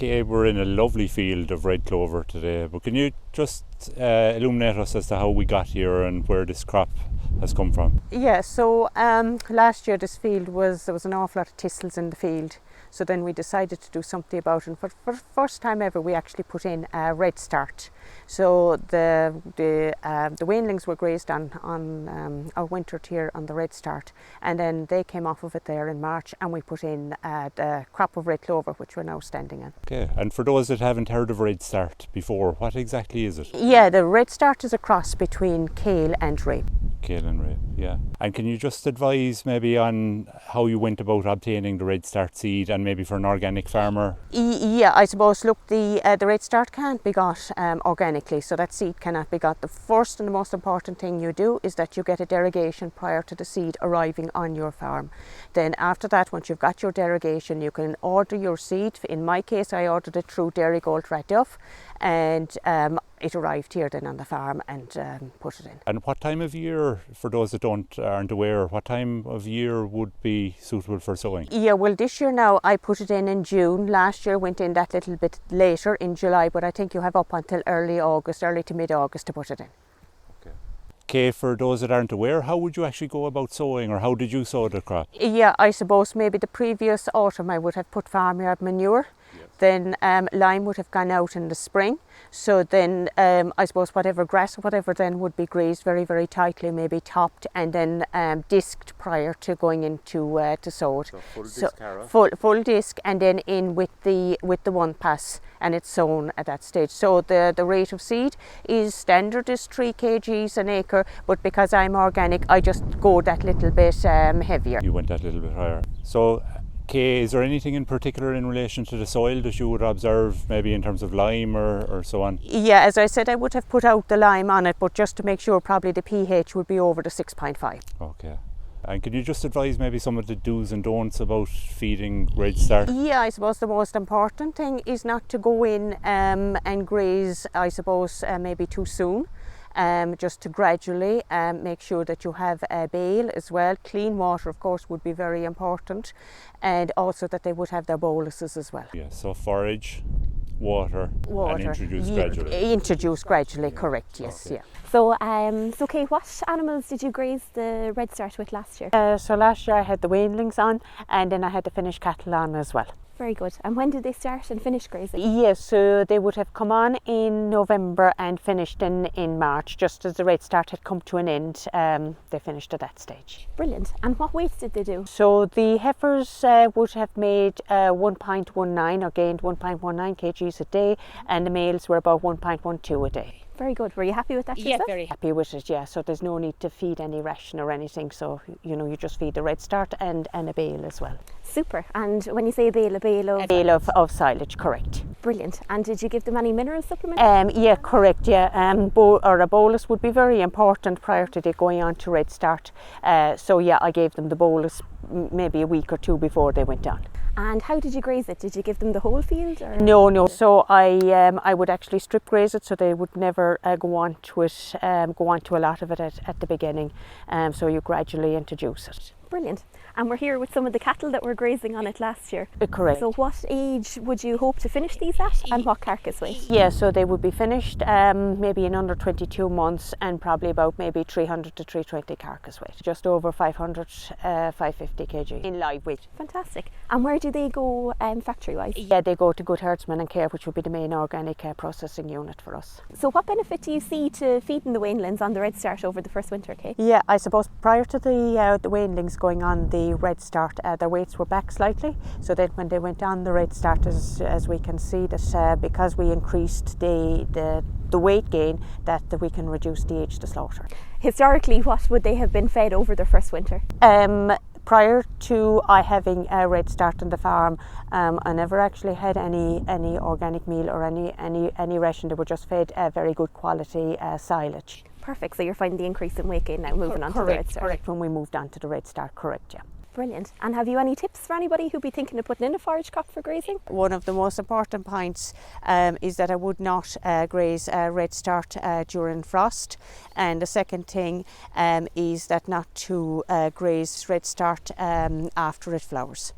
Okay, we're in a lovely field of red clover today, but can you just illuminate us as to how we got here and where this crop has come from? Yeah, so last year this field there was an awful lot of thistles in the field. So then we decided to do something about it. For the first time ever, we actually put in a Redstart. So the weanlings were grazed on or wintered here on the Redstart, and then they came off of it there in March, and we put in the crop of red clover, which we're now standing on. Okay, and for those that haven't heard of Redstart before, what exactly is it? Yeah, the Redstart is a cross between kale and rape. Kale and rape, yeah. And can you just advise maybe on how you went about obtaining the Redstart seed, and maybe for an organic farmer? Yeah, I suppose, look, the Redstart can't be got organically, so that seed cannot be got. The first and the most important thing you do is that you get a derogation prior to the seed arriving on your farm. Then after that, once you've got your derogation, you can order your seed. In my case, I ordered it through Dairy Gold Duff, and it arrived here then on the farm and put it in. And what time of year, for those that aren't aware, what time of year would be suitable for sowing? Yeah, well, this year now I put it in June. Last year went in that little bit later in July, but I think you have up until early to mid-August to put it in. Okay, for those that aren't aware, how would you actually go about sowing, or how did you sow the crop? Yeah, I suppose maybe the previous autumn I would have put farmyard manure. Yes. Then lime would have gone out in the spring. So then I suppose whatever grass or whatever then would be grazed very, very tightly, maybe topped and then disked prior to going into to sow it. So full disc, full disc, and then in with the one pass, and it's sown at that stage. So the rate of seed is standard is 3 kgs an acre, but because I'm organic, I just go that little bit heavier. You went that little bit higher. So, okay, is there anything in particular in relation to the soil that you would observe, maybe in terms of lime or so on? Yeah, as I said, I would have put out the lime on it, but just to make sure, probably the pH would be over the 6.5. Okay. And can you just advise maybe some of the do's and don'ts about feeding Redstart? Yeah, I suppose the most important thing is not to go in and graze, I suppose, maybe too soon. Just to gradually make sure that you have a bale as well. Clean water, of course, would be very important, and also that they would have their boluses as well. Yeah, so forage, water. And introduce gradually. Introduce gradually, correct, yes, okay. yeah. So, Kay, what animals did you graze the Redstart with last year? So last year I had the weanlings on, and then I had the finished cattle on as well. Very good. And when did they start and finish grazing? Yes, so they would have come on in November and finished in March. Just as the Redstart had come to an end, they finished at that stage. Brilliant. And what weights did they do? So the heifers would have made 1.19 or gained 1.19 kgs a day, and the males were about 1.12 a day. Very good. Were you happy with that yourself? Yeah, very happy with it, yeah. So there's no need to feed any ration or anything. So, you just feed the Redstart and a bale as well. Super. And when you say a bale of... A bale of silage, correct. Brilliant. And did you give them any mineral supplements? Yeah, correct, yeah. A bolus would be very important prior to they going on to Redstart. So yeah, I gave them the bolus maybe a week or two before they went on. And how did you graze it? Did you give them the whole field? Or? No. So I would actually strip graze it, so they would never go on to a lot of it at the beginning. So you gradually introduce it. Brilliant. And we're here with some of the cattle that were grazing on it last year. Correct. So what age would you hope to finish these at, and what carcass weight? Yeah, so they would be finished maybe in under 22 months, and probably about maybe 300 to 320 carcass weight. Just over 500, 550 kg in live weight. Fantastic. And where do they go factory-wise? Yeah, they go to Good Herdsman and Care, which would be the main organic processing unit for us. So what benefit do you see to feeding the weanlings on the Redstart over the first winter, Kay? Yeah, I suppose prior to the weanlings going on the Redstart, their weights were back slightly, so that when they went on the Redstart, as we can see that because we increased the weight gain, that we can reduce the age to slaughter. Historically, what would they have been fed over their first winter? Prior to I having a Redstart on the farm, I never actually had any organic meal or any ration. They were just fed very good quality silage. Perfect. So you're finding the increase in weight gain now moving on to the Redstart? Correct, when we moved on to the Redstart, correct, yeah. Brilliant. And have you any tips for anybody who'd be thinking of putting in a forage crop for grazing? One of the most important points is that I would not graze Redstart during frost. And the second thing is that not to graze Redstart after it flowers.